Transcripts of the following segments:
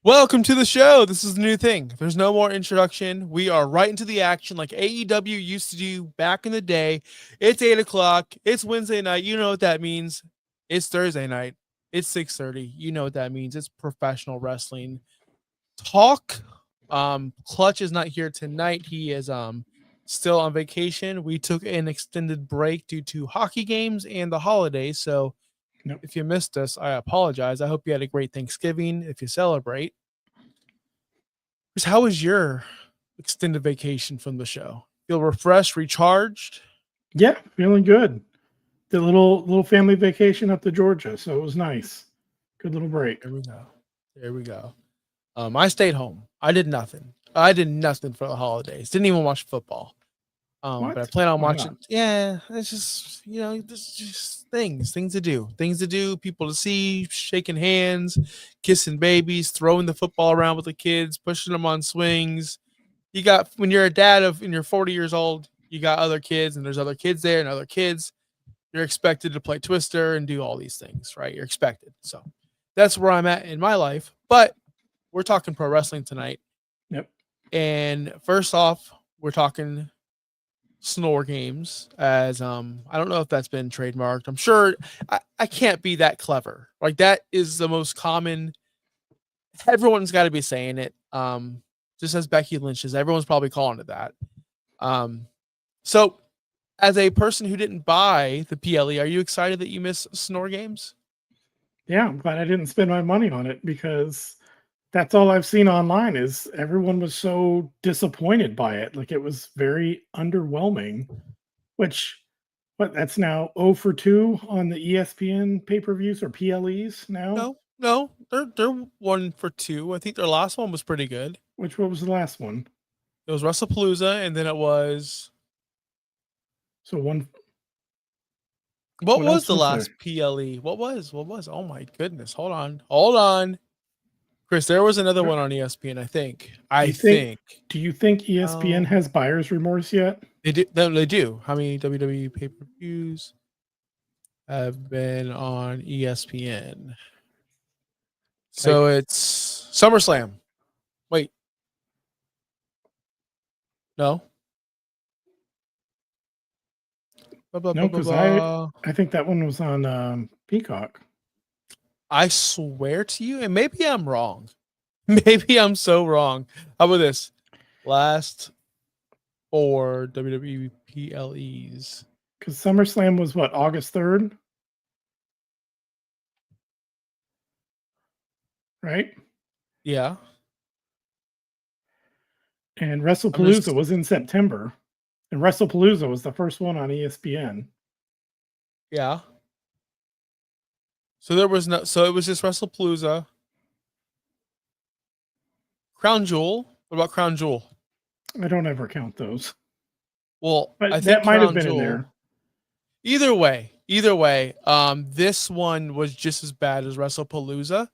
Welcome to the show. This is the new thing. There's no more introduction. We are right into the action like AEW used to do back in the day. It's 8 o'clock. It's Wednesday night. You know what that means. It's Thursday night. It's 6:30. You know what that means. It's professional wrestling talk. Clutch is not here tonight. He is still on vacation. We took an extended break due to hockey games and the holidays. So Nope. if you missed us, I apologize. I hope you had a great Thanksgiving if you celebrate. How was your extended vacation from the show? Feel refreshed, recharged? Yeah, feeling good. The little family vacation up to Georgia, so it was nice. Good little break. There we go. There we go. I stayed home. I did nothing. I did nothing for the holidays. Didn't even watch football. But I What? plan on Why watching. not? Yeah, it's just there's just things to do, people to see, shaking hands, kissing babies, throwing the football around with the kids, pushing them on swings. You got when you're a dad and you're 40 years old, you got other kids, and there's other kids there and other kids. You're expected to play Twister and do all these things, right? You're expected. So that's where I'm at in my life. But we're talking pro wrestling tonight. Yep. And first off, we're talking snore games as I don't know if that's been trademarked. I'm sure I can't be that clever. Like that is the most common. Everyone's got to be saying it. Just as Becky Lynch is, everyone's probably calling it that. So as a person who didn't buy the PLE, are you excited that you miss snore games? Yeah, I'm glad I didn't spend my money on it because that's all I've seen online is everyone was so disappointed by it. Like it was very underwhelming, which that's now 0 for 2 on the ESPN pay-per-views or PLEs now. No, they're 1 for 2. I think their last one was pretty good. What was the last one? It was WrestlePalooza, and then it was So one. What What was else the was last there? PLE? What was? Oh my goodness. Hold on. Chris, there was another one on ESPN, I think. Do you think ESPN has buyer's remorse yet? They do. How many WWE pay-per-views have been on ESPN? So Like, it's SummerSlam. Wait. No. no, because I think that one was on Peacock. I swear to you, and maybe I'm wrong. Maybe I'm so wrong. How about this? Last 4 WWE PLEs. Because SummerSlam was what, August 3rd? Right? Yeah. And WrestlePalooza was in September. And WrestlePalooza was the first one on ESPN. Yeah. So it was just WrestlePalooza. Crown Jewel. What about Crown Jewel? I don't ever count those. Well, But I think that might have Crown been Jewel, in there. Either way, this one was just as bad as WrestlePalooza.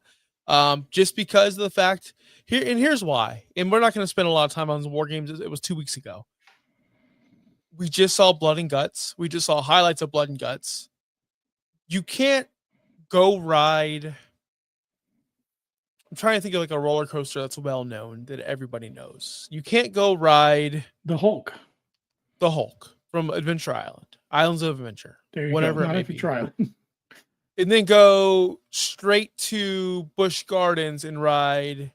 Just because of the fact here's why. And we're not going to spend a lot of time on the War Games. It was 2 weeks ago. We just saw blood and guts. We just saw highlights of blood and guts. You can't go ride. I'm trying to think of like a roller coaster that's well known that everybody knows. You can't go ride the Hulk from Adventure Island, Islands of Adventure, there you whatever go. Not it may if you be. try it. And then go straight to Busch Gardens and ride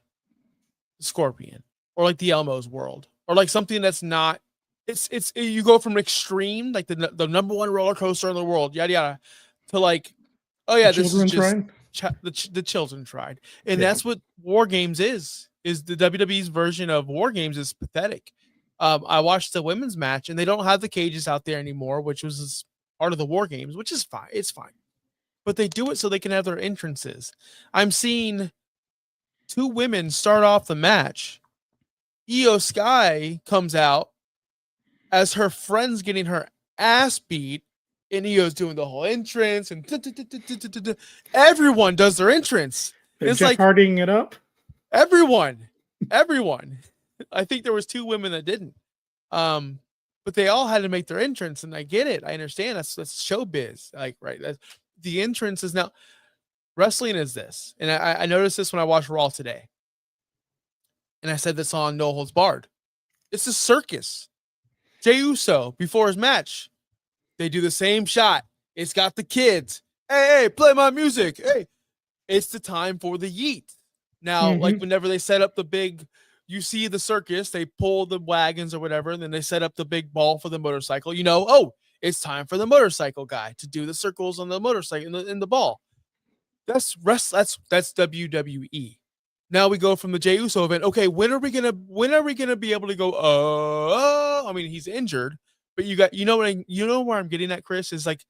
Scorpion or like the Elmo's World or like something that's not. It's you go from extreme like the number one roller coaster in the world, yada yada, to like, oh yeah, this is just the children tried, and that's what War Games is the WWE's version of War Games is pathetic. I watched the women's match and they don't have the cages out there anymore, which was part of the War Games, which is fine. It's fine. But they do it so they can have their entrances. I'm seeing 2 women start off the match. Io Sky comes out as her friend's getting her ass beat, and Io's doing the whole entrance, and everyone does their entrance. It's Jeff Hardying it up. Everyone. I think there was 2 women that didn't. But they all had to make their entrance, and I get it. I understand that's showbiz. Like, right. The entrance is now wrestling is this. And I noticed this when I watched Raw today. And I said this on No Holds Barred. It's a circus. Jey Uso, before his match, they do the same shot. It's got the kids. Hey, play my music. Hey, it's the time for the yeet. Now, like whenever they set up the big, you see the circus, they pull the wagons or whatever, and then they set up the big ball for the motorcycle. It's time for the motorcycle guy to do the circles on the motorcycle in the ball. That's WWE. Now we go from the Jey Uso event. Okay, when are we gonna be able to go? I mean, he's injured, but you know where I'm getting at, Chris, is like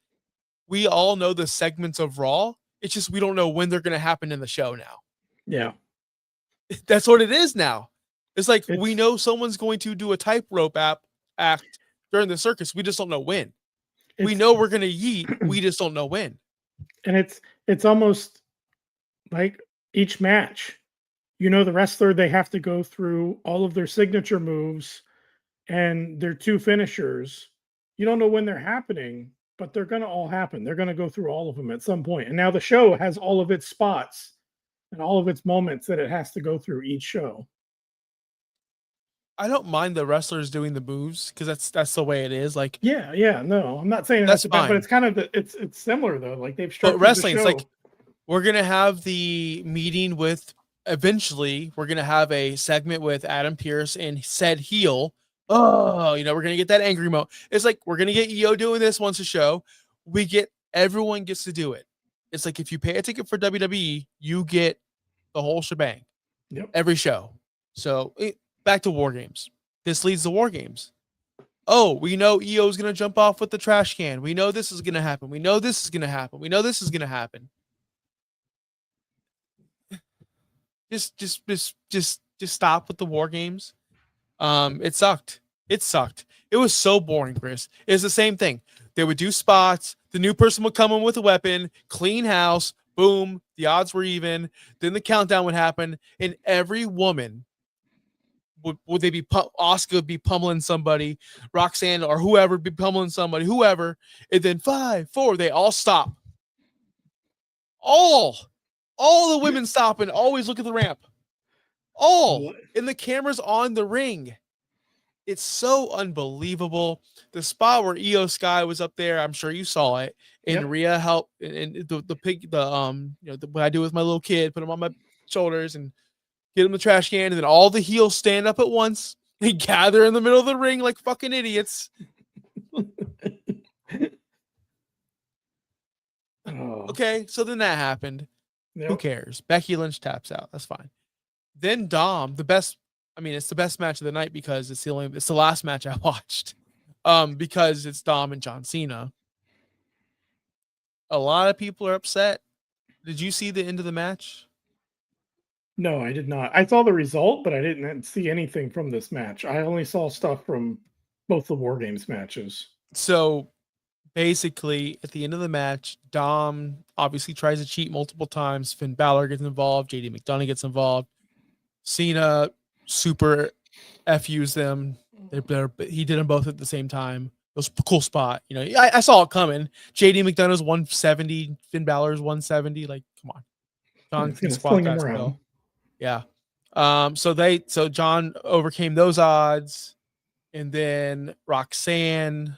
we all know the segments of Raw. It's just we don't know when they're gonna happen in the show now. Yeah, that's what it is now. It's like we know someone's going to do a tightrope act during the circus. We just don't know when. We know we're gonna yeet. We just don't know when. And it's almost like each match. The wrestler, they have to go through all of their signature moves and their 2 finishers. You don't know when they're happening, but they're going to all happen. They're going to go through all of them at some point. And now the show has all of its spots and all of its moments that it has to go through each show. I don't mind the wrestlers doing the moves because that's the way it is. Like, no, I'm not saying that's bad, but it's kind of it's similar though. Like they've structured wrestling. the show. It's like we're gonna have the meeting with. Eventually, we're gonna have a segment with Adam Pearce and said heel. We're gonna get that angry mo. It's like we're gonna get EO doing this once a show. Everyone gets to do it. It's like if you pay a ticket for WWE, you get the whole shebang. Yep. Every show. So back to War Games. This leads to War Games. Oh, we know EO is gonna jump off with the trash can. We know this is gonna happen. We know this is gonna happen. We know this is gonna happen. Just stop with the War Games. It sucked. It was so boring, Chris. It was the same thing. They would do spots. The new person would come in with a weapon, clean house, boom. The odds were even. Then the countdown would happen, and every woman would they be Oscar would be pummeling somebody, Roxanne or whoever be pummeling somebody, whoever, and then 5, 4, they all stop. All the women stop and always look at the ramp. And the camera's on the ring. It's so unbelievable. The spot where Io Sky was up there, I'm sure you saw it. And Rhea helped, and what I do with my little kid, put him on my shoulders and get him the trash can, and then all the heels stand up at once and gather in the middle of the ring like fucking idiots. Okay, so then that happened. Yep. Who cares? Becky Lynch taps out. That's fine. Then Dom, it's the best match of the night because it's the last match I watched. Because it's Dom and John Cena. A lot of people are upset. Did you see the end of the match? No, I did not. I saw the result, but I didn't see anything from this match. I only saw stuff from both the War Games matches. So basically, at the end of the match, Dom obviously tries to cheat multiple times. Finn Balor gets involved. JD McDonough gets involved. Cena super FUs them. He did them both at the same time. It was a cool spot. I saw it coming. JD McDonough's 170. Finn Balor's 170. Like, come on. John can squat that still. Yeah. So John overcame those odds. And then Raquel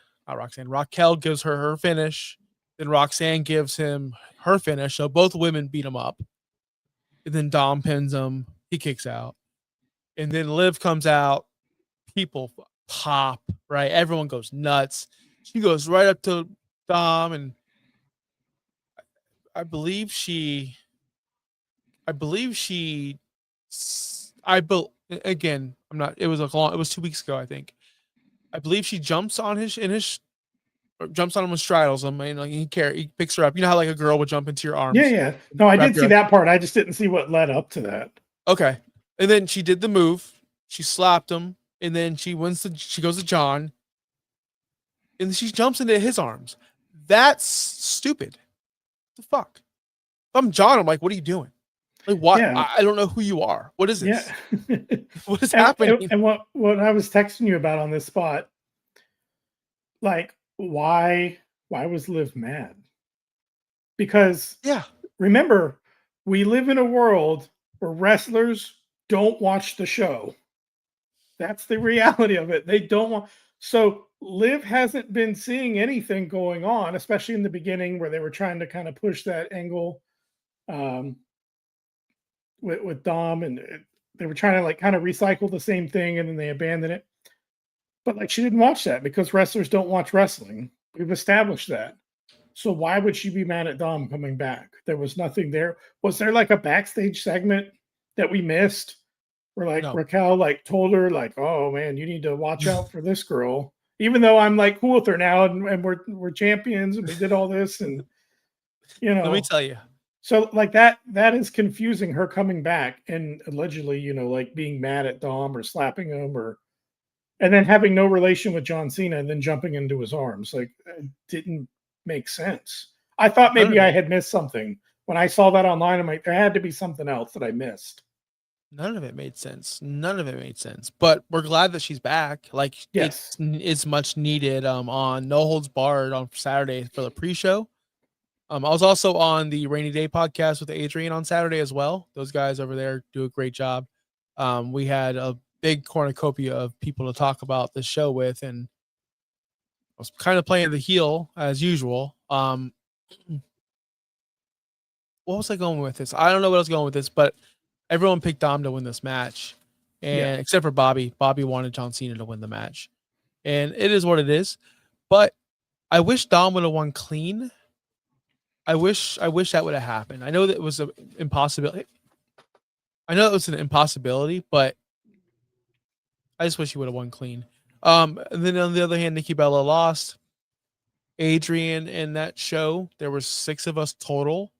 gives her finish. Then Roxanne gives him her finish. So both women beat him up. And then Dom pins him. He kicks out. And then Liv comes out. People pop, right? Everyone goes nuts. She goes right up to Dom, and it was 2 weeks ago, I think. I believe she jumps on jumps on him and straddles him, and he picks her up. You know how like a girl would jump into your arms? Yeah. No, I did see that part. I just didn't see what led up to that. Okay. And then she did the move. She slapped him, and then she goes to John, and she jumps into his arms. That's stupid. What the fuck? If I'm John, I'm like, what are you doing? Like, what? Yeah. I don't know who you are. What is this? Yeah. What is happening? And what I was texting you about on this spot, like, why was Liv mad? Because remember, we live in a world where wrestlers don't watch the show. That's the reality of it. They don't want. So Liv hasn't been seeing anything going on, especially in the beginning where they were trying to kind of push that angle um, with Dom, and they were trying to like kind of recycle the same thing, and then they abandoned it. But like she didn't watch that because wrestlers don't watch wrestling. We've established that. So why would she be mad at Dom coming back? There was nothing there. Was there like a backstage segment that we missed where like No. Raquel like told her like, oh man, you need to watch out for this girl, even though I'm like cool with her now and we're champions and we did all this and Let me tell you. so like that is confusing, her coming back and allegedly, like being mad at Dom or slapping him or and then having no relation with John Cena and then jumping into his arms. Like it didn't make sense. I thought maybe I had missed something. When I saw that online, I'm like, there had to be something else that I missed. None of it made sense. None of it made sense. But we're glad that she's back. Like Yes. it's much needed on No Holds Barred on Saturday for the pre-show. I was also on the Rainy Day podcast with Adrian on Saturday as well. Those guys over there do a great job. We had a big cornucopia of people to talk about this show with, and I was kind of playing the heel as usual. What was I going with this? I don't know what I was going with this, but everyone picked Dom to win this match, and except for Bobby. Bobby wanted John Cena to win the match, and it is what it is. But I wish Dom would have won clean. I wish that would have happened. I know that it was an impossibility. But I just wish he would have won clean. And then on the other hand, Nikki Bella lost. Adrian in that show, there were 6 of us total.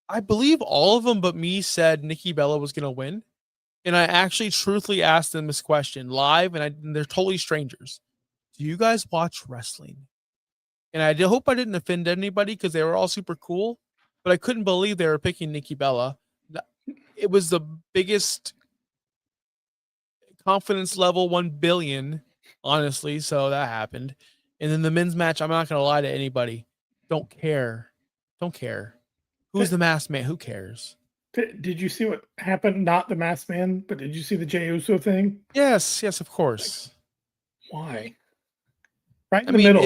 I believe all of them but me said Nikki Bella was going to win. And I actually truthfully asked them this question live, and they're totally strangers. Do you guys watch wrestling? And I hope I didn't offend anybody because they were all super cool, but I couldn't believe they were picking Nikki Bella. It was the biggest confidence level 1 billion, honestly. So that happened. And then the men's match, I'm not going to lie to anybody. Don't care. Who's the masked man? Who cares? Did you see what happened? Not the masked man, but did you see the Jey Uso thing? Yes, of course. Why? Right in the middle.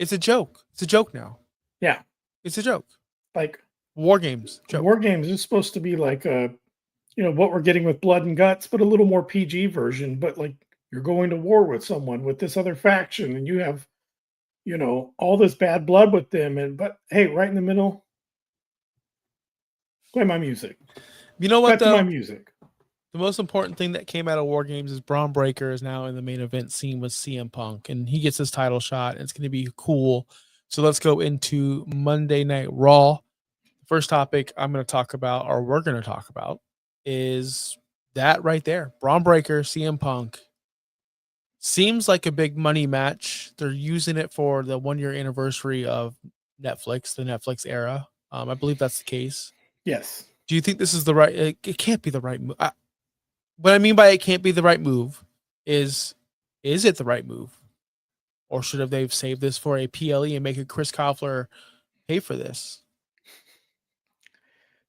It's a joke. It's a joke now. Yeah. It's a joke. Like War Games. Joke. War Games is supposed to be like what we're getting with Blood and Guts, but a little more PG version. But like you're going to war with someone with this other faction and you have, all this bad blood with them. But hey, right in the middle, play my music. You know what, though? My music. The most important thing that came out of War Games is Braun Breaker is now in the main event scene with CM Punk, and he gets his title shot, and it's going to be cool. So let's go into Monday Night Raw. First topic we're going to talk about, is that right there. Braun Breaker, CM Punk. Seems like a big money match. They're using it for the 1-year anniversary of Netflix, the Netflix era. I believe that's the case. Yes. Do you think this is the right? It can't be the right move. What I mean by it can't be the right move is it the right move? Or should have they saved this for a PLE and make a Chris Koffler pay for this?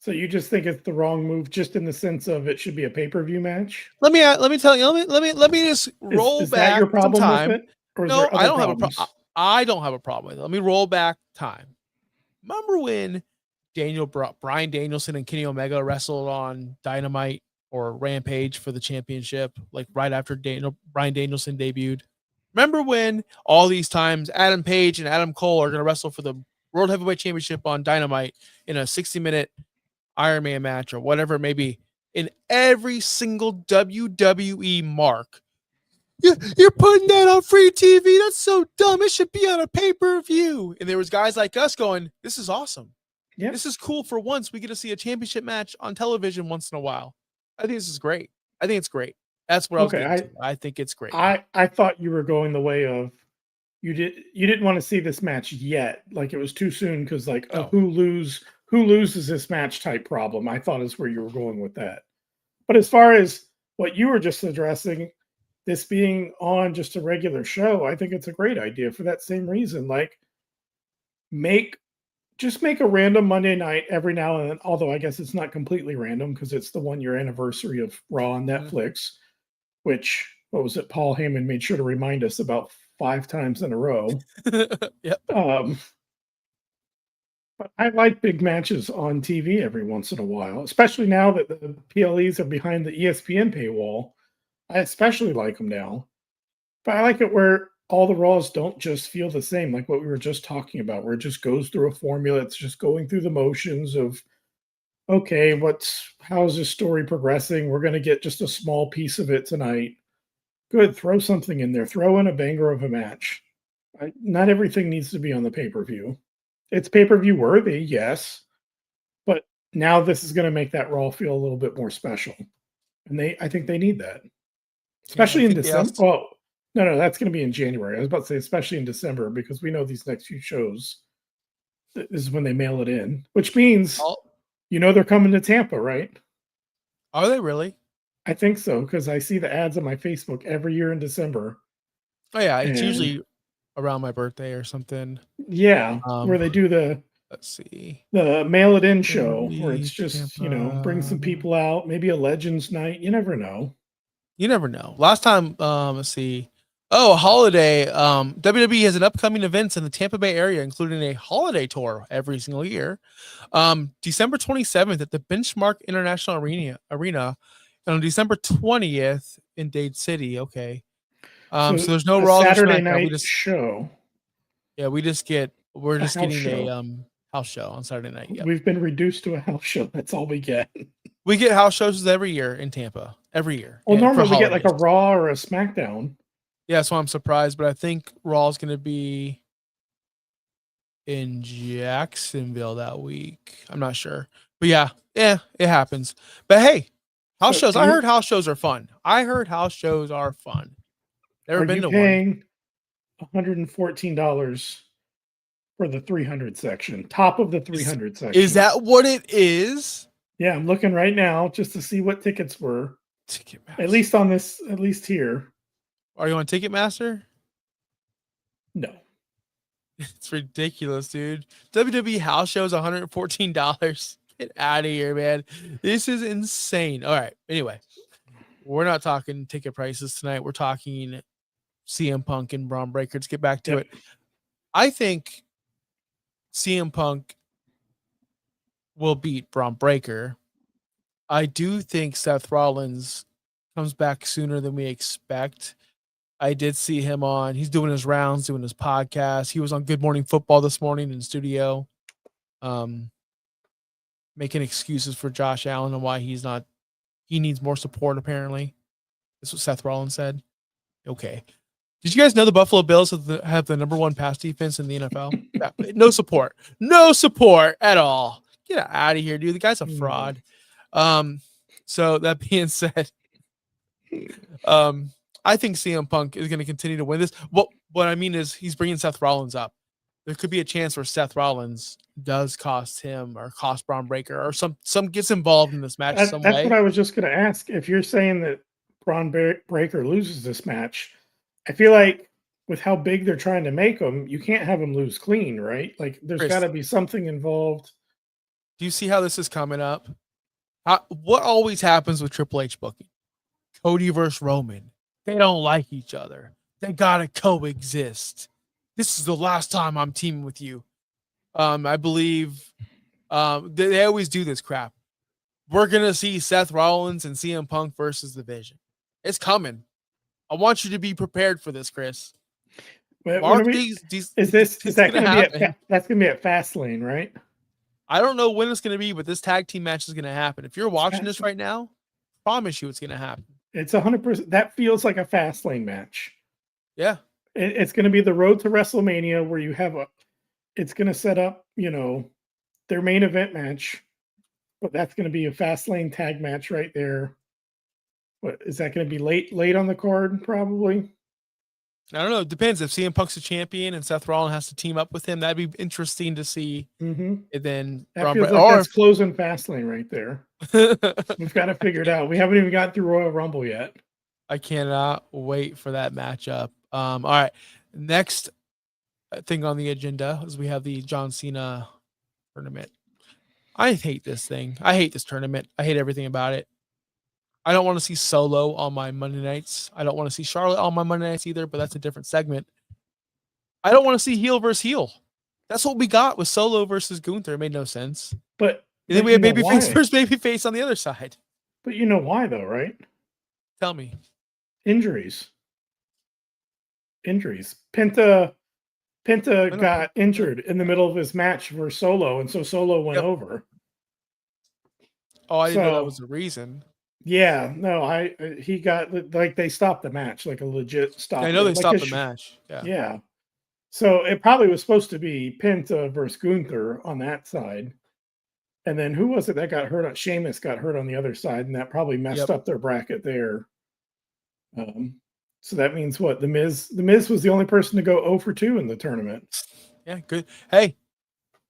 So you just think it's the wrong move, just in the sense of it should be a pay-per-view match? Let me tell you. Let me just roll is back. That your problem some time. with it? Or is No, there other I don't problems? have a problem. I don't have a problem with it. Let me roll back time. Remember when Bryan Danielson and Kenny Omega wrestled on Dynamite or Rampage for the championship, like right after Bryan Danielson debuted? Remember when all these times Adam Page and Adam Cole are going to wrestle for the World Heavyweight Championship on Dynamite in a 60-minute Iron Man match or whatever it may be? In every single WWE mark, you're putting that on free TV. That's so dumb. It should be on a pay-per-view. And there was guys like us going, this is awesome. Yep. This is cool. For once, we get to see a championship match on television once in a while. I think this is great. I think it's great. That's what I was getting to. I think it's great. I thought you were going the way of you didn't want to see this match yet. Like it was too soon because who loses this match type problem. I thought is where you were going with that. But as far as what you were just addressing, this being on just a regular show, I think it's a great idea for that same reason. Like make just make a random Monday night every now and then. Although I guess it's not completely random because it's the 1 year anniversary of Raw on Netflix, which, what was it? Paul Heyman made sure to remind us about 5 times in a row. Yep. But I like big matches on TV every once in a while, especially now that the PLEs are behind the ESPN paywall. I especially like them now. But I like it where all the Raws don't just feel the same, like what we were just talking about, where it just goes through a formula. It's just going through the motions of, okay, how's this story progressing? We're going to get just a small piece of it tonight. Good, throw something in there. Throw in a banger of a match. Not everything needs to be on the pay-per-view. It's pay-per-view worthy, yes, but now this is going to make that Raw feel a little bit more special, and I think they need that, especially in December. Well, no, that's going to be in January. I was about to say, especially in December, because we know these next few shows, this is when they mail it in, which means they're coming to Tampa, right? Are they really? I think so, because I see the ads on my Facebook every year in December. Oh yeah, it's usually around my birthday or something. Yeah, where they do the mail it in show, where it's just bring some people out, maybe a Legends night. You never know. Last time, let's see. Oh, a holiday. WWE has an upcoming events in the Tampa Bay area, including a holiday tour every single year. December 27th at the Benchmark International Arena, and on December 20th in Dade City. Okay. So there's no Raw Saturday night show. Yeah, we're just getting a house show on Saturday night. Yep. We've been reduced to a house show. That's all we get. We get house shows every year in Tampa. Every year. Well, normally we get like a Raw or a SmackDown. Yeah, so I'm surprised, but I think Raw is going to be in Jacksonville that week. I'm not sure. But yeah, it happens. But hey, house shows. I heard house shows are fun. Never been to paying $114 for the 300 section, top of the 300 section. Is that what it is? Yeah, I'm looking right now just to see what tickets were. Ticketmaster. At least here. Are you on Ticketmaster? No. It's ridiculous, dude. WWE house shows $114. Get out of here, man. This is insane. All right. Anyway, we're not talking ticket prices tonight. We're talking CM Punk and Braun Breaker. Let's get back to it. I think CM Punk will beat Braun Breaker. I do think Seth Rollins comes back sooner than we expect. I did see him he's doing his rounds, doing his podcast. He was on Good Morning Football this morning in studio, making excuses for Josh Allen and why he needs more support, apparently. That's what Seth Rollins said. Okay. Did you guys know the Buffalo Bills have the number 1 pass defense in the NFL? No support. No support at all. Get out of here, dude. The guy's a fraud. So that being said, I think CM Punk is going to continue to win this. What I mean is he's bringing Seth Rollins up. There could be a chance where Seth Rollins does cost him or cost Braun Breaker or some gets involved in this match That's way. What I was just going to ask. If you're saying that Braun Breaker loses this match, I feel like with how big they're trying to make him, you can't have him lose clean, right? Like there's got to be something involved. Do you see how this is coming up? What always happens with Triple H booking? Cody versus Roman. They don't like each other. They gotta coexist. This is the last time I'm teaming with you. I believe they always do this crap. We're gonna see Seth Rollins and CM Punk versus the Vision. It's coming. I want you to be prepared for this, Chris. Is that going to be that's going to be at Fastlane, right? I don't know when it's going to be, but this tag team match is going to happen. If you're watching this right now, I promise you it's going to happen. It's 100%. That feels like a Fastlane match. Yeah. It's going to be the road to WrestleMania where you have it's going to set up, their main event match, but that's going to be a Fastlane tag match right there. What is that going to be late on the card? Probably. I don't know. It depends. If CM Punk's a champion and Seth Rollins has to team up with him, that'd be interesting to see. Mm-hmm. And then that's closing Fastlane right there. We've got to figure it out. We haven't even got through Royal Rumble yet. I cannot wait for that matchup. All right. Next thing on the agenda is we have the John Cena tournament. I hate this thing. I hate this tournament. I hate everything about it. I don't want to see Solo on my Monday nights. I don't want to see Charlotte on my Monday nights either, but that's a different segment. I don't want to see heel versus heel. That's what we got with Solo versus Gunther. It made no sense. But and then we had babyface versus babyface on the other side. But you know why, though, right? Tell me. Injuries. Penta got injured in the middle of his match for Solo, and so Solo went over. Oh, I didn't know that was the reason. Yeah, no, he got, like, they stopped the match, like a legit stop. I know they stopped the match. Yeah. So it probably was supposed to be Penta versus Gunther on that side. And then who was it that got hurt? Sheamus got hurt on the other side, and that probably messed up their bracket there. So that means what? The Miz was the only person to go 0 for 2 in the tournament. Yeah, good. Hey,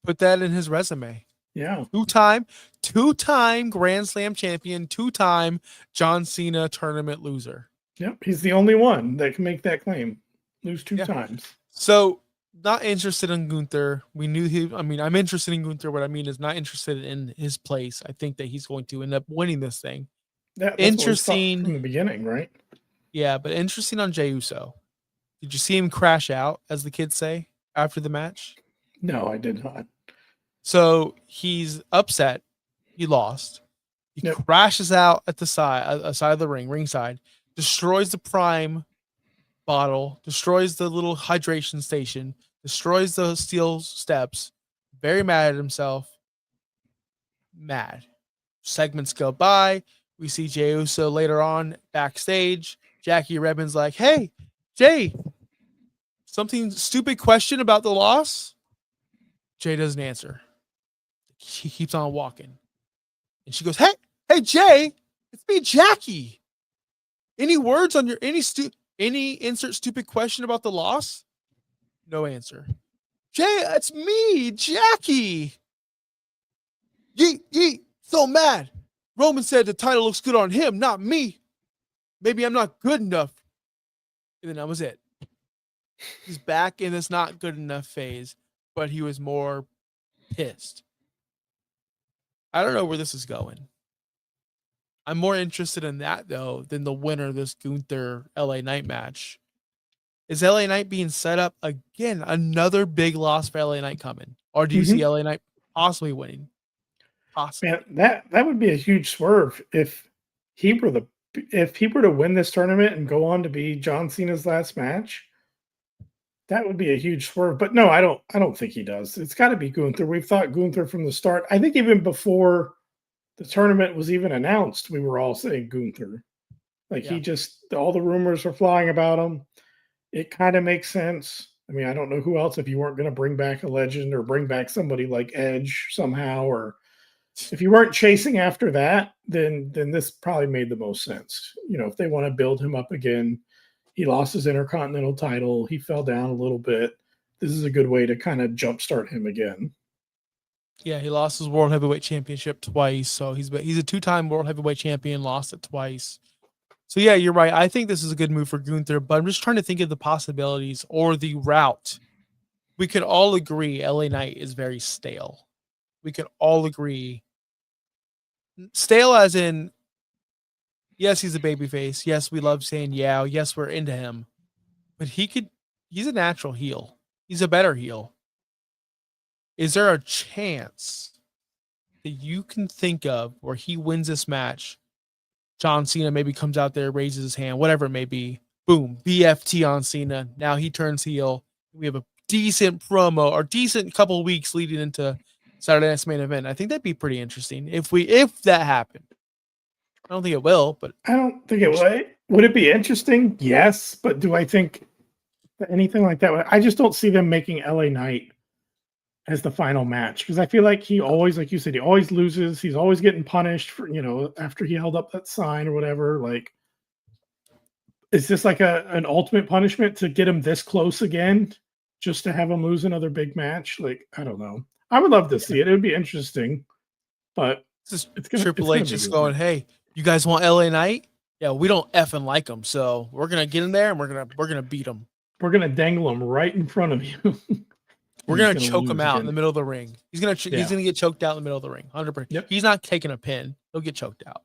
put that in his resume. Yeah. Two-time Grand Slam champion, 2-time John Cena tournament loser. Yep, he's the only one that can make that claim. Lose 2 times. So, not interested in Gunther. We knew I'm interested in Gunther. What I mean is not interested in his place. I think that he's going to end up winning this thing. That's interesting from the beginning, right? Yeah, but interesting on Jey Uso. Did you see him crash out, as the kids say, after the match? No, I did not. So he's upset. He lost. He crashes out at the side of the ringside, destroys the Prime bottle, destroys the little hydration station, destroys the steel steps. Very mad at himself. Mad. Segments go by. We see Jey Uso later on backstage. Jackie Redmond's like, "Hey, Jey, something stupid question about the loss?" Jey doesn't answer. She keeps on walking. And she goes, Hey, Jey, it's me, Jackie. Any words on your any insert stupid question about the loss? No answer. Jey, it's me, Jackie. Yeet, so mad. Roman said the title looks good on him, not me. Maybe I'm not good enough. And then that was it. He's back in this not good enough phase, but he was more pissed. I don't know where this is going. I'm more interested in that, though, than the winner of this Gunther LA Knight match. Is LA Knight being set up again? Another big loss for LA Knight coming? Or do you see LA Knight possibly winning? Possibly. Man, that would be a huge swerve if he were to win this tournament and go on to be John Cena's last match. That would be a huge swerve. But no, I don't think he does. It's got to be Gunther. We've thought Gunther from the start. I think even before the tournament was even announced, we were all saying Gunther. Like all the rumors were flying about him. It kind of makes sense. I mean, I don't know who else, if you weren't going to bring back a legend or bring back somebody like Edge somehow, or if you weren't chasing after that, then this probably made the most sense. You know, if they want to build him up again. He lost his Intercontinental title. He fell down a little bit. This is a good way to kind of jumpstart him again. Yeah, he lost his World Heavyweight Championship twice. So he's a 2-time World Heavyweight Champion, lost it twice. So yeah, you're right. I think this is a good move for Gunther, but I'm just trying to think of the possibilities or the route. We could all agree LA Knight is very stale. We could all agree. Stale as in, yes, he's a babyface. Yes, we love saying yeah. Yes, we're into him. But he's a natural heel. He's a better heel. Is there a chance that you can think of where he wins this match? John Cena maybe comes out there, raises his hand, whatever it may be. Boom, BFT on Cena. Now he turns heel. We have a decent promo or decent couple of weeks leading into Saturday Night's Main Event. I think that'd be pretty interesting if that happened. I don't think it will, but I don't think it would. Would it be interesting? Yes, but do I think anything like that? I just don't see them making LA Knight as the final match because I feel like he always, like you said, he always loses. He's always getting punished for, after he held up that sign or whatever. Like, is this like an ultimate punishment to get him this close again, just to have him lose another big match? Like, I don't know. I would love to see it. It would be interesting, but it's Triple H just going, "Hey, you guys want LA Knight? Yeah, we don't effing like them, so we're gonna get in there and we're gonna beat them. We're gonna dangle them right in front of you." We're He's gonna choke him lose out in again. the middle of the ring. He's gonna get choked out in the middle of the ring. 100%. Yep. He's not taking a pin. He'll get choked out.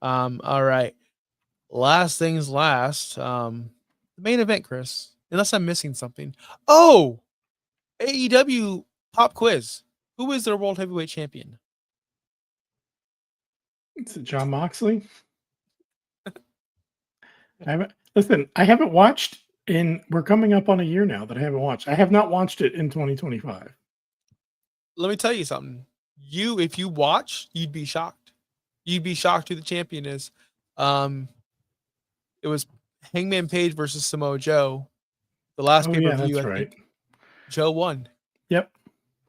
All right. Last things last. The main event, Chris. Unless I'm missing something. Oh, AEW pop quiz. Who is their world heavyweight champion? Is it John Moxley? I haven't watched we're coming up on a year now that I haven't watched. I have not watched it in 2025. Let me tell you something. If you watch, you'd be shocked. You'd be shocked who the champion is. It was Hangman Page versus Samoa Joe. The last pay-per-view, I think Joe won. Yep.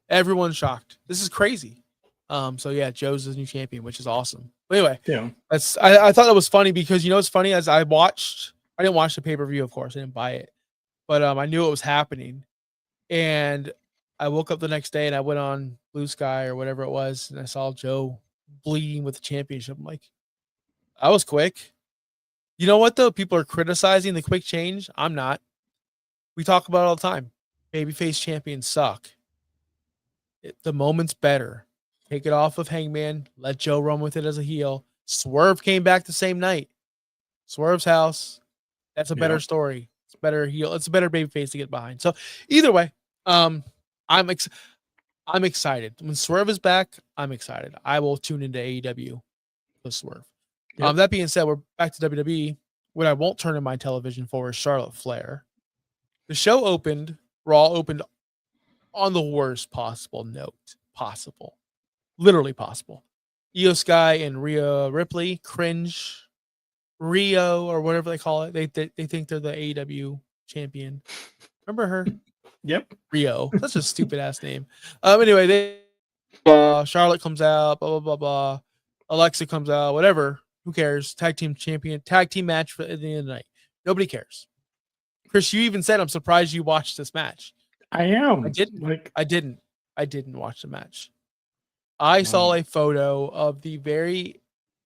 Everyone's shocked. This is crazy. So yeah, Joe's the new champion, which is awesome. But anyway, yeah, I thought that was funny because it's funny as I didn't watch the pay-per-view, of course, I didn't buy it, but I knew it was happening, and I woke up the next day and I went on Blue Sky or whatever it was, and I saw Joe bleeding with the championship. I'm like, that was quick. You know what though? People are criticizing the quick change. I'm not. We talk about it all the time. Babyface champions suck. The moment's better. Take it off of Hangman. Let Joe run with it as a heel. Swerve came back the same night. Swerve's house. That's a better story. It's better heel. It's a better babyface to get behind. So either way, I'm excited. When Swerve is back, I'm excited. I will tune into AEW with Swerve. Yep. That being said, we're back to WWE. What I won't turn in my television for is Charlotte Flair. The show opened, Raw opened on the worst possible note possible. Literally possible. Io Sky and Rhea Ripley cringe. Rio or whatever they call it. They think they're the AEW champion. Remember her? Yep. Rio. Such a stupid ass name. Anyway, Charlotte comes out, blah, blah, blah, blah. Alexa comes out, whatever. Who cares? Tag team match for at the end of the night. Nobody cares. Chris, you even said, I'm surprised you watched this match. I am. I didn't watch the match. I saw a photo of the very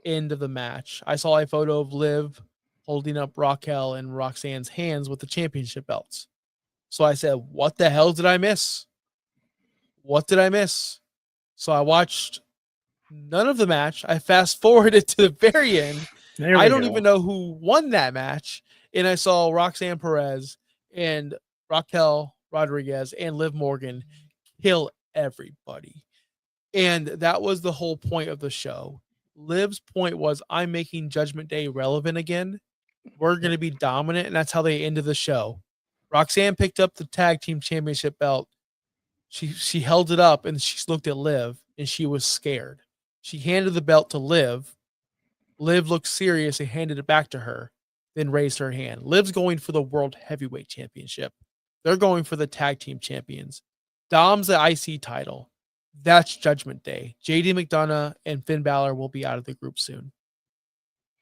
end of the match. I saw a photo of Liv holding up Raquel and Roxanne's hands with the championship belts. So I said, what the hell did I miss? What did I miss? So I watched none of the match. I fast forwarded to the very end. I don't even know who won that match. And I saw Roxanne Perez and Raquel Rodriguez and Liv Morgan kill everybody. And that was the whole point of the show. Liv's point was, I'm making Judgment Day relevant again. We're going to be dominant. And that's how they ended the show. Roxanne picked up the tag team championship belt. She held it up and she looked at Liv and she was scared. She handed the belt to Liv. Liv looked serious and handed it back to her, then raised her hand. Liv's going for the World Heavyweight Championship. They're going for the tag team champions. Dom's the IC title. That's Judgment Day. JD McDonough and Finn Balor will be out of the group soon.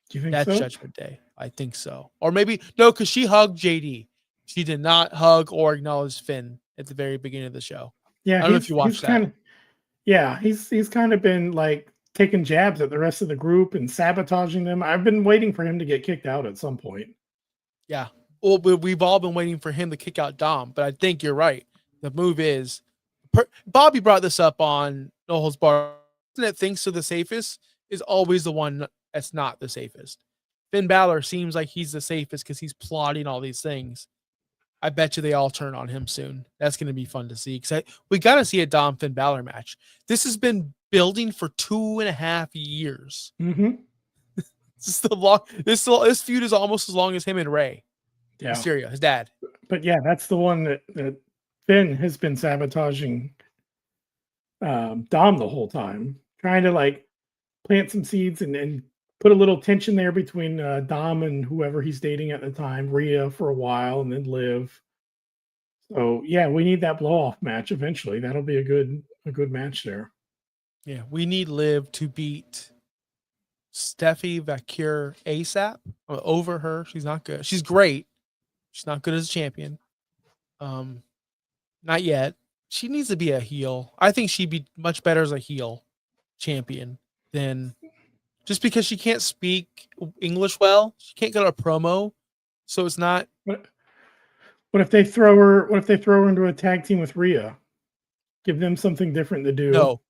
Do you think that's so? Judgment Day. I think so. Or maybe, no, because she hugged JD. She did not hug or acknowledge Finn at the very beginning of the show. Yeah, I don't know if you watched that. He's kind of been like taking jabs at the rest of the group and sabotaging them. I've been waiting for him to get kicked out at some point. Yeah. Well, we've all been waiting for him to kick out Dom, but I think you're right. The move is Bobby brought this up on No Holds Barred. That thinks they're the safest is always the one that's not the safest. Finn Balor seems like he's the safest because he's plotting all these things. I bet you they all turn on him soon. That's going to be fun to see because we got to see a Dom Finn Balor match. This has been building for 2.5 years. Mm-hmm. This feud is almost as long as him and Ray. Yeah, Mysterio, his dad. But yeah, that's the one that Finn has been sabotaging Dom the whole time, trying to like plant some seeds and put a little tension there between Dom and whoever he's dating at the time, Rhea for a while, and then Liv. So yeah, we need that blow off match eventually. That'll be a good match there. Yeah, we need Liv to beat Steffi Vacure ASAP over her. She's not good. She's great. She's not good as a champion. Not yet. She needs to be a heel. I think she'd be much better as a heel champion than just because she can't speak English well. She can't get a promo. So it's not. What if they throw her? What if they throw her into a tag team with Rhea? Give them something different to do. No,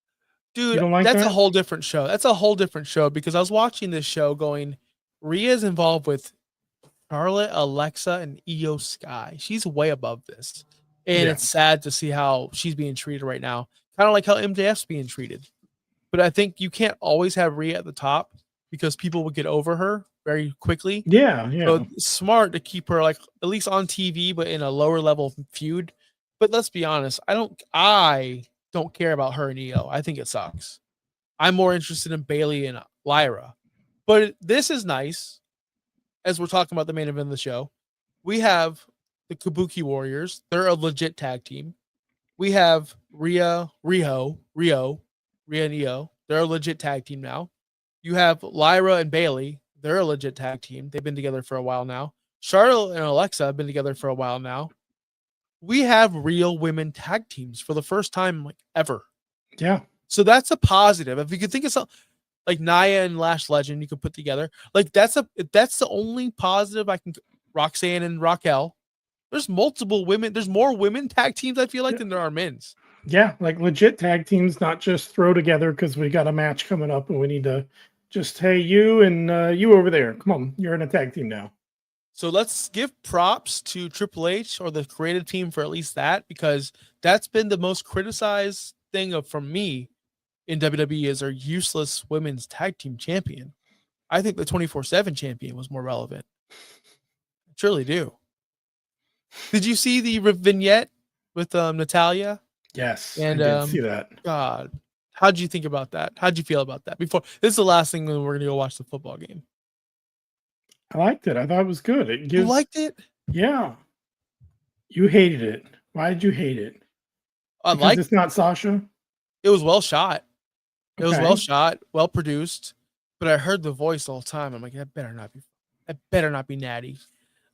You dude, don't like that's a that? whole different show. That's a whole different show because I was watching this show going, Rhea's involved with Charlotte, Alexa, and Io Sky. She's way above this. And Yeah. it's sad to see how she's being treated right now. Kind of like how MJF's being treated. But I think you can't always have Rhea at the top because people will get over her very quickly. Yeah, yeah. So it's smart to keep her like at least on TV, but in a lower level feud. But let's be honest, I don't care about her and Io. I think it sucks. I'm more interested in Bailey and Lyra. But this is nice. As we're talking about the main event of the show, we have the Kabuki Warriors. They're a legit tag team. We have Rio, Rhea and Io. They're a legit tag team now. You have Lyra and Bailey. They're a legit tag team. They've been together for a while now. Charlotte and Alexa have been together for a while now. We have real women tag teams for the first time like ever. Yeah. So that's a positive. If you could think of something like Nia and Lash Legend, you could put together. Like that's the only positive I can. Roxanne and Raquel. There's multiple women. There's more women tag teams. I feel like than there are men's. Yeah, like legit tag teams, not just throw together because we got a match coming up and we need to just, hey, you and you over there. Come on, you're in a tag team now. So let's give props to Triple H or the creative team for at least that, because that's been the most criticized thing from me in WWE is our useless women's tag team champion. I think the 24/7 champion was more relevant. I truly do. Did you see the vignette with Natalia? Yes, And I did see that. God, how'd you think about that? How'd you feel about that? Before this is the last thing when we're gonna go watch the football game. I liked it. I thought it was good. It You gives, liked it? yeah. You hated it. Why did you hate it? I Because liked it's not Sasha. it. Was well shot. It was well Okay. shot, well produced. But I heard the voice the whole time. I'm like, that better not be Natty.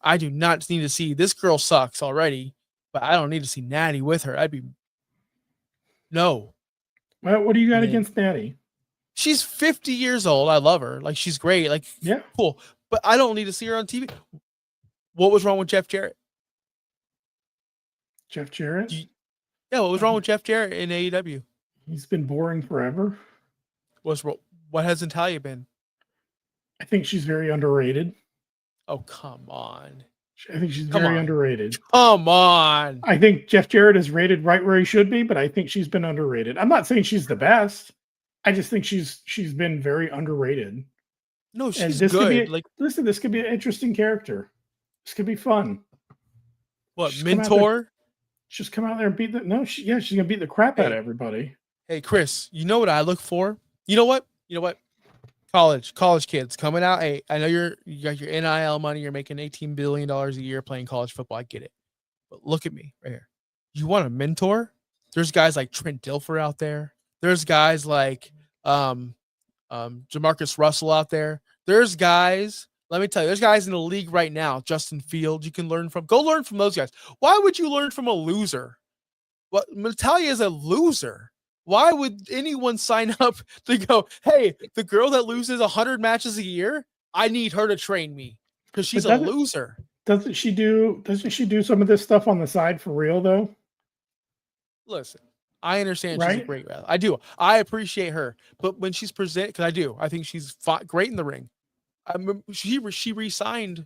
I do not need to see this girl sucks already, but I don't need to see Natty with her. No. Well, what do you got And then against Natty? she's 50 years old. I love her. Like she's great. Like Yeah. cool. But I don't need to see her on TV. What was wrong with Jeff Jarrett? Jeff Jarrett? Yeah, what was wrong with Jeff Jarrett in AEW? He's been boring forever. What has Natalia been? I think she's very underrated. Oh, come on. I think she's Come very on. underrated. Come on. I think Jeff Jarrett is rated right where he should be, but I think she's been underrated. I'm not saying she's the best. I just think she's been very underrated. No, And she's this could be good. Like listen, this could be an interesting character. This could be fun. what? She's come out there- Mentor? Just come out there and beat the she's gonna beat the crap out of everybody. Hey, Chris, you know what I look for? You know what? College kids coming out. Hey, I know you got your NIL money. You're making $18 billion a year playing college football. I get it. But look at me right here. You want a mentor? There's guys like Trent Dilfer out there. There's guys like Jamarcus Russell out there. There's guys, let me tell you, there's guys in the league right now, Justin Fields, you can learn from. Go learn from those guys. Why would you learn from a loser? What Natalia is a loser. Why would anyone sign up to go, hey, the girl that loses 100 matches a year, I need her to train me because she's a loser. Doesn't she do some of this stuff on the side for real though? Listen, I understand she's Right? a great wrestler. I do. I appreciate her. But when she's presented, because I think she's fought great in the ring. She re-signed.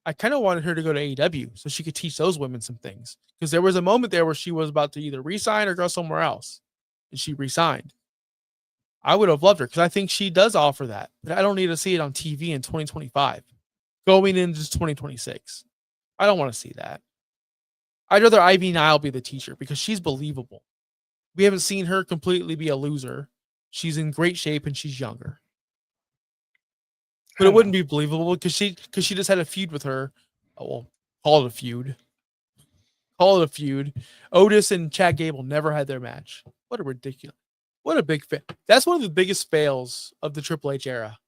I kind of wanted her to go to AEW so she could teach those women some things. Because there was a moment there where she was about to either re-sign or go somewhere else. And she re-signed. I would have loved her because I think she does offer that. But I don't need to see it on TV in 2025. Going into 2026. I don't want to see that. I'd rather Ivy Nile be the teacher because she's believable. We haven't seen her completely be a loser. She's in great shape and she's younger. But it wouldn't be believable because she just had a feud with her. Oh, well, call it a feud. Call it a feud. Otis and Chad Gable never had their match. What a ridiculous. What a big fail. That's one of the biggest fails of the Triple H era.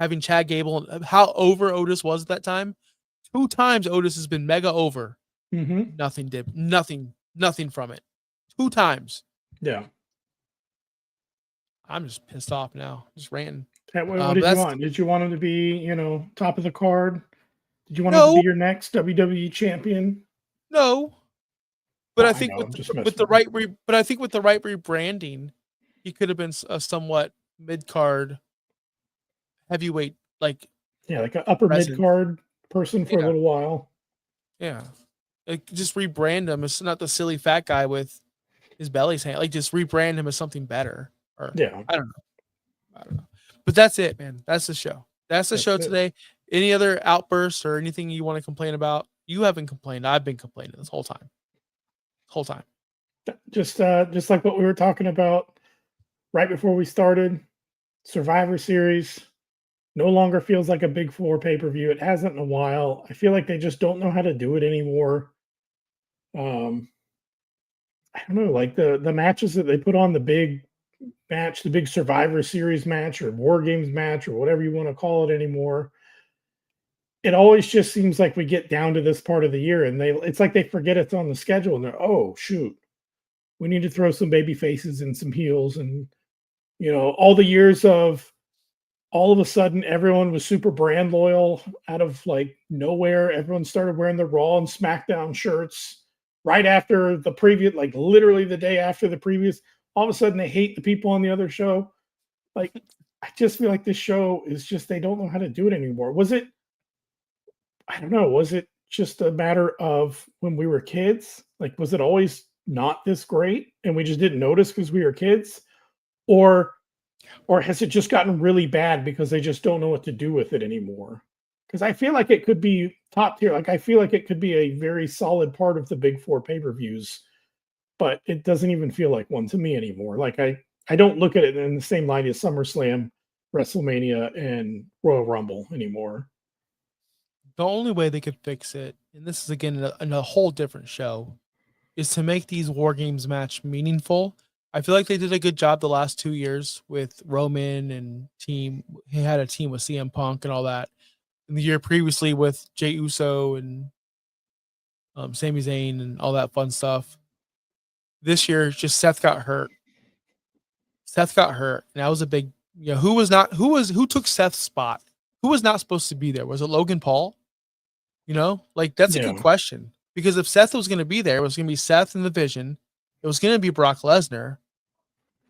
Having Chad Gable, how over Otis was at that time. 2 times Otis has been mega over. Mm-hmm. Nothing from it. 2 times. Yeah. I'm just pissed off now. Just ranting. What did you want? Did you want him to be, top of the card? Did you want him to be your next WWE champion? No, but Oh, I I think know. I'm just with messing the with right but I think with the right rebranding, he could have been a somewhat mid card heavyweight like you. Yeah, like an upper mid presence. card person for a Yeah, little while. yeah. Like just rebrand him as not the silly fat guy with his belly's hanging. Like just rebrand him as something better. Or Yeah, I don't know. I don't know. But that's it, man. That's the show. That's the show that's it. today. Any other outbursts or anything you want to complain about? You haven't complained. I've been complaining this whole time. Whole time. Just like what we were talking about right before we started. Survivor Series no longer feels like a big four pay per view. It hasn't in a while. I feel like they just don't know how to do it anymore. Um, I don't know, like the matches that they put on the big match, the big Survivor Series match or War Games match or whatever you want to call it anymore. It always just seems like we get down to this part of the year and it's like they forget it's on the schedule and they're, oh shoot, we need to throw some baby faces and some heels. And all the years of all of a sudden everyone was super brand loyal out of like nowhere. Everyone started wearing the Raw and SmackDown shirts right after the previous, like literally the day after the previous. All of a sudden they hate the people on the other show. Like, I just feel like this show is just, they don't know how to do it anymore. I don't know, was it just a matter of when we were kids? Like, was it always not this great and we just didn't notice because we were kids? Or has it just gotten really bad because they just don't know what to do with it anymore? Because I feel like it could be top tier. Like I feel like it could be a very solid part of the big four pay-per-views, but it doesn't even feel like one to me anymore. Like I don't look at it in the same light as SummerSlam, WrestleMania, and Royal Rumble anymore. The only way they could fix it, and this is again in a whole different show, is to make these war games match meaningful. I feel like they did a good job the last 2 years with Roman and team. He had a team with CM Punk and all that. In the year previously with Jey Uso and Sami Zayn and all that fun stuff. This year, just Seth got hurt. Seth got hurt, and that was a big. Who took Seth's spot? Who was not supposed to be there? Was it Logan Paul? Like that's a good Yeah. question because if Seth was going to be there, it was going to be Seth in the Vision. It was going to be Brock Lesnar.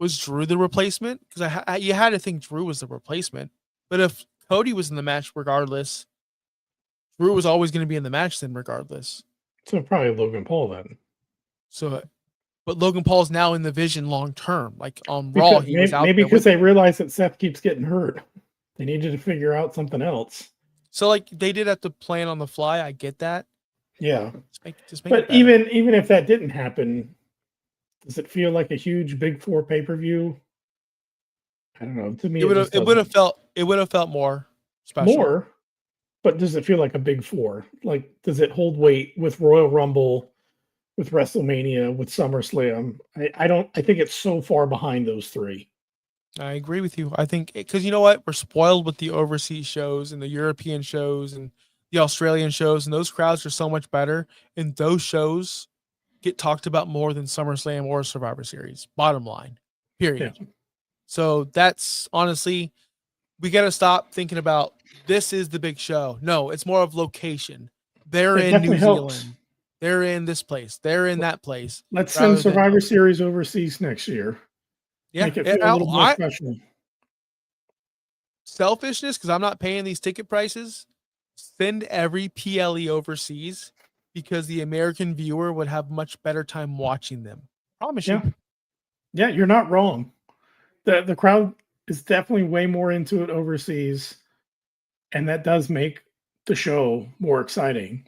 Was Drew the replacement? Because you had to think Drew was the replacement. But if Cody was in the match, regardless, Drew was always going to be in the match then, regardless. So probably Logan Paul then. So, but Logan Paul's now in the Vision long term. Like on Raw, he was out maybe there because with they realized that Seth keeps getting hurt. They needed to figure out something else. So like they did have to plan on the fly. I get that. Yeah. Just make but it better. even if that didn't happen, does it feel like a huge big four pay-per-view? I don't know. To me, It would have felt more special. More, but does it feel like a big four? Like, does it hold weight with Royal Rumble, with WrestleMania, with SummerSlam? I think it's so far behind those three. I agree with you. I think because you know what, we're spoiled with the overseas shows and the European shows and the Australian shows, and those crowds are so much better. And those shows get talked about more than SummerSlam or Survivor Series. Bottom line, period. Yeah. So that's honestly, we got to stop thinking about this is the big show. No, it's more of location. They're in New Zealand. They're in this place. They're in that place. Let's send Survivor Series overseas next year. Yeah, make it feel a little more special. Selfishness, because I'm not paying these ticket prices. Send every PLE overseas because the American viewer would have much better time watching them. Promise you. Yeah, you're not wrong. The crowd is definitely way more into it overseas, and that does make the show more exciting.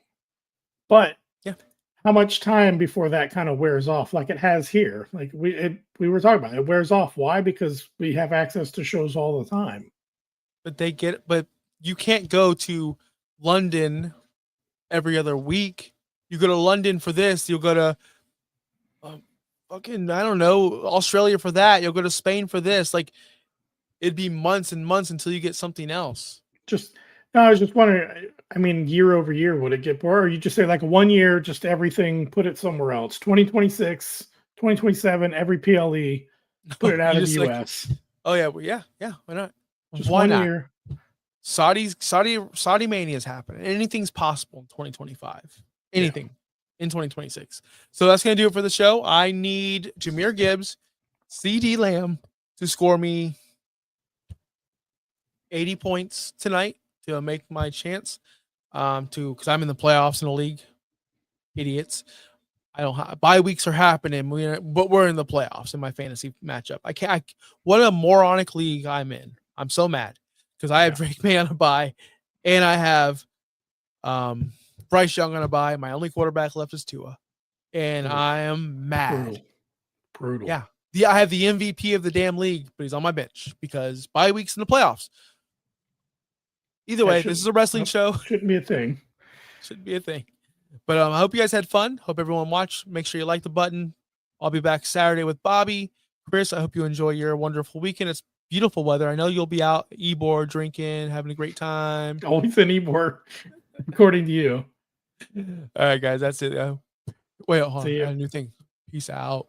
But yeah, how much time before that kind of wears off like it has here? Like we were talking about, it wears off. Why? Because we have access to shows all the time. But you can't go to London every other week. You go to London for this, you'll go to fucking, I don't know, Australia for that. You'll go to Spain for this. Like it'd be months and months until you get something else. I was just wondering, I mean, year over year, would it get more? Or you just say like 1 year, just everything, put it somewhere else. 2026, 2027, every PLE, put it out of the US. Oh yeah, well, yeah. Why not? Just why 1 not? Year. Saudi Mania is happening. Anything's possible in 2025. Anything. in 2026. So that's going to do it for the show. I need Jahmyr Gibbs, CD Lamb to score me 80 points tonight to make my chance because I'm in the playoffs in the league. Idiots. I don't bye weeks are happening, but we're in the playoffs in my fantasy matchup. What a moronic league I'm in. I'm so mad because I have Drake May on a bye and I have Bryce Young on a bye. My only quarterback left is Tua. And I am mad. Brutal. Yeah. I have the MVP of the damn league, but he's on my bench because bye weeks in the playoffs. Either way, this is a wrestling show. Shouldn't be a thing. Shouldn't be a thing. But I hope you guys had fun. Hope everyone watched. Make sure you like the button. I'll be back Saturday with Bobby. Chris, I hope you enjoy your wonderful weekend. It's beautiful weather. I know you'll be out Ebor drinking, having a great time. Always in Ebor, according to you. All right, guys. That's it. Wait, hold on. I got a new thing. Peace out.